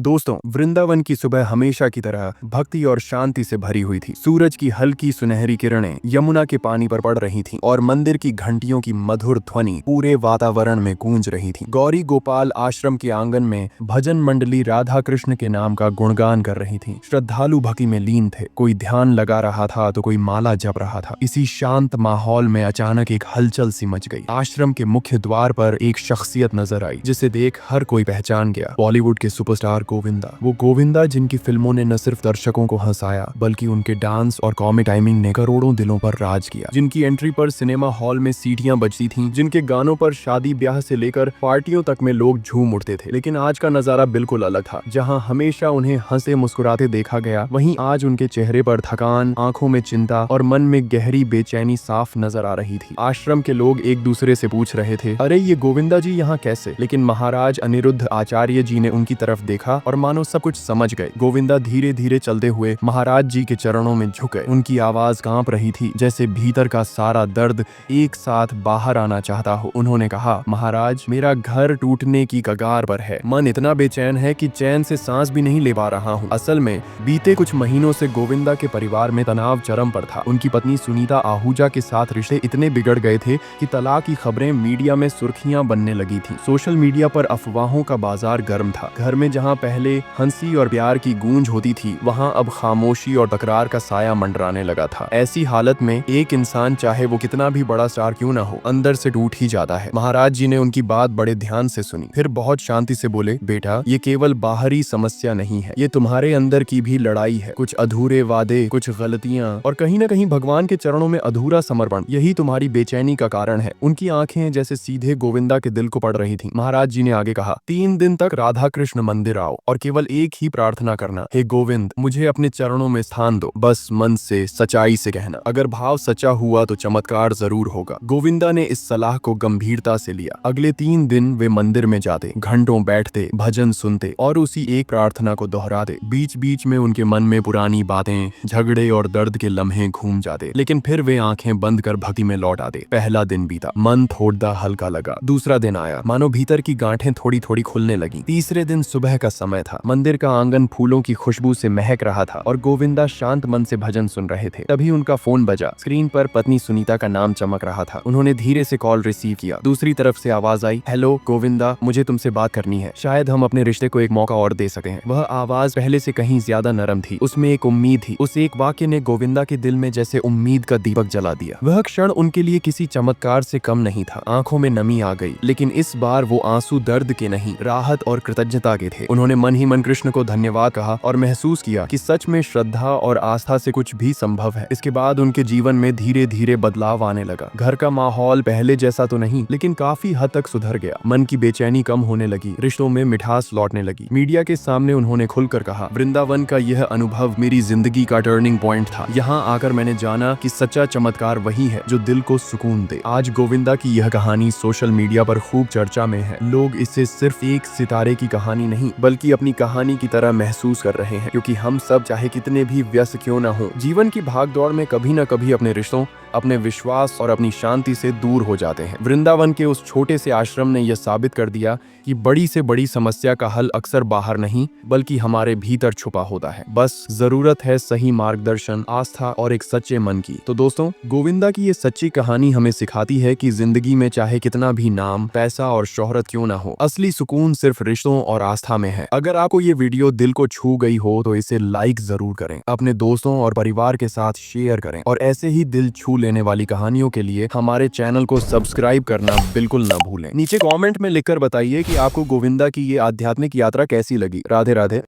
दोस्तों, वृंदावन की सुबह हमेशा की तरह भक्ति और शांति से भरी हुई थी। सूरज की हल्की सुनहरी किरणें यमुना के पानी पर पड़ रही थीं और मंदिर की घंटियों की मधुर ध्वनि पूरे वातावरण में गूंज रही थी। गौरी गोपाल आश्रम के आंगन में भजन मंडली राधा कृष्ण के नाम का गुणगान कर रही थी। श्रद्धालु भक्ति में लीन थे, कोई ध्यान लगा रहा था तो कोई माला जप रहा था। इसी शांत माहौल में अचानक एक हलचल सी मच गई। आश्रम के मुख्य द्वार पर एक शख्सियत नजर आई जिसे देख हर कोई पहचान गया। बॉलीवुड के सुपरस्टार गोविंदा, वो गोविंदा जिनकी फिल्मों ने न सिर्फ दर्शकों को हंसाया बल्कि उनके डांस और कॉमिक टाइमिंग ने करोड़ों दिलों पर राज किया। जिनकी एंट्री पर सिनेमा हॉल में सीटियां बजती थीं, जिनके गानों पर शादी ब्याह से लेकर पार्टियों तक में लोग झूम उठते थे। लेकिन आज का नजारा बिल्कुल अलग था। जहां हमेशा उन्हें हंसे मुस्कुराते देखा गया, वहीं आज उनके चेहरे पर थकान, आंखों में चिंता और मन में गहरी बेचैनी साफ नजर आ रही थी। आश्रम के लोग एक दूसरे से पूछ रहे थे, अरे ये गोविंदा जी यहाँ कैसे? लेकिन महाराज अनिरुद्ध आचार्य जी ने उनकी तरफ देखा और मानो सब कुछ समझ गए। गोविंदा धीरे धीरे चलते हुए महाराज जी के चरणों में झुक गए। उनकी आवाज कांप रही थी, जैसे भीतर का सारा दर्द एक साथ बाहर आना चाहता हो। उन्होंने कहा, महाराज, मेरा घर टूटने की कगार पर है। मन इतना बेचैन है कि चैन से सांस भी नहीं ले पा रहा हूँ। असल में बीते कुछ महीनों से गोविंदा के परिवार में तनाव चरम पर था। उनकी पत्नी सुनीता आहूजा के साथ रिश्ते इतने बिगड़ गए थे कि तलाक की खबरें मीडिया में सुर्खियां बनने लगी थी। सोशल मीडिया पर अफवाहों का बाजार गर्म था। घर में जहां पहले हंसी और प्यार की गूंज होती थी, वहां अब खामोशी और तकरार का साया मंडराने लगा था। ऐसी हालत में एक इंसान, चाहे वो कितना भी बड़ा स्टार क्यों ना हो, अंदर से टूट ही जाता है। महाराज जी ने उनकी बात बड़े ध्यान से सुनी, फिर बहुत शांति से बोले, बेटा, ये केवल बाहरी समस्या नहीं है, ये तुम्हारे अंदर की भी लड़ाई है। कुछ अधूरे वादे, कुछ गलतियां और कहीं ना कहीं भगवान के चरणों में अधूरा समर्पण, यही तुम्हारी बेचैनी का कारण है। उनकी आंखें जैसे सीधे गोविंदा के दिल को पड़ रही थी। महाराज जी ने आगे कहा, 3 दिन तक राधा कृष्ण मंदिर आओ और केवल एक ही प्रार्थना करना, हे गोविंद, मुझे अपने चरणों में स्थान दो। बस मन से, सच्चाई से कहना। अगर भाव सच्चा हुआ तो चमत्कार जरूर होगा। गोविंदा ने इस सलाह को गंभीरता से लिया। अगले 3 दिन वे मंदिर में जाते, घंटों बैठते, भजन सुनते और उसी एक प्रार्थना को दोहराते। बीच बीच में उनके मन में पुरानी बातें, झगड़े और दर्द के लम्हे घूम जाते, लेकिन फिर वे आंखें बंद कर भक्ति में लौट आते। पहला दिन बीता, मन थोड़ा हल्का लगा। दूसरा दिन आया, मानो भीतर की गांठें थोड़ी थोड़ी खुलने लगी। तीसरे दिन सुबह का समय था। मंदिर का आंगन फूलों की खुशबू से महक रहा था और गोविंदा शांत मन से भजन सुन रहे थे। तभी उनका फोन बजा। स्क्रीन पर पत्नी सुनीता का नाम चमक रहा था। उन्होंने धीरे से कॉल रिसीव किया। दूसरी तरफ से आवाज आई, हेलो गोविंदा, मुझे तुमसे बात करनी है। शायद हम अपने रिश्ते को एक मौका और दे सके हैं। वह आवाज पहले से कहीं ज्यादा नरम थी। उसमें एक उम्मीद थी। उस एक वाक्य ने गोविंदा के दिल में जैसे उम्मीद का दीपक जला दिया। वह क्षण उनके लिए किसी चमत्कार से कम नहीं था। आंखों में नमी आ गई, लेकिन इस बार वो आंसू दर्द के नहीं, राहत और कृतज्ञता के थे। उन्होंने मन ही मन कृष्ण को धन्यवाद कहा और महसूस किया कि सच में श्रद्धा और आस्था से कुछ भी संभव है। इसके बाद उनके जीवन में धीरे धीरे बदलाव आने लगा। घर का माहौल पहले जैसा तो नहीं, लेकिन काफी हद तक सुधर गया। मन की बेचैनी कम होने लगी, रिश्तों में मिठास लौटने लगी। मीडिया के सामने उन्होंने खुलकर कहा, वृंदावन का यह अनुभव मेरी जिंदगी का टर्निंग पॉइंट था। यहाँ आकर मैंने जाना कि सच्चा चमत्कार वही है जो दिल को सुकून दे। आज गोविंदा की यह कहानी सोशल मीडिया पर खूब चर्चा में है। लोग इसे सिर्फ एक सितारे की कहानी नहीं, बल्कि अपनी कहानी की तरह महसूस कर रहे हैं, क्योंकि हम सब चाहे कितने भी व्यस्त क्यों ना हो, जीवन की भागदौड़ में कभी न कभी अपने रिश्तों, अपने विश्वास और अपनी शांति से दूर हो जाते हैं। वृंदावन के उस छोटे से आश्रम ने यह साबित कर दिया कि बड़ी से बड़ी समस्या का हल अक्सर बाहर नहीं, बल्कि हमारे भीतर छुपा होता है। बस जरूरत है सही मार्गदर्शन, आस्था और एक सच्चे मन की। तो दोस्तों, गोविंदा की ये सच्ची कहानी हमें सिखाती है कि जिंदगी में चाहे कितना भी नाम, पैसा और शोहरत क्यों ना हो, असली सुकून सिर्फ रिश्तों और आस्था में है। अगर आपको ये वीडियो दिल को छू गई हो तो इसे लाइक जरूर करें, अपने दोस्तों और परिवार के साथ शेयर करें और ऐसे ही दिल छू लेने वाली कहानियों के लिए हमारे चैनल को सब्सक्राइब करना बिल्कुल ना भूलें। नीचे कमेंट में लिखकर बताइए कि आपको गोविंदा की ये आध्यात्मिक यात्रा कैसी लगी। राधे राधे।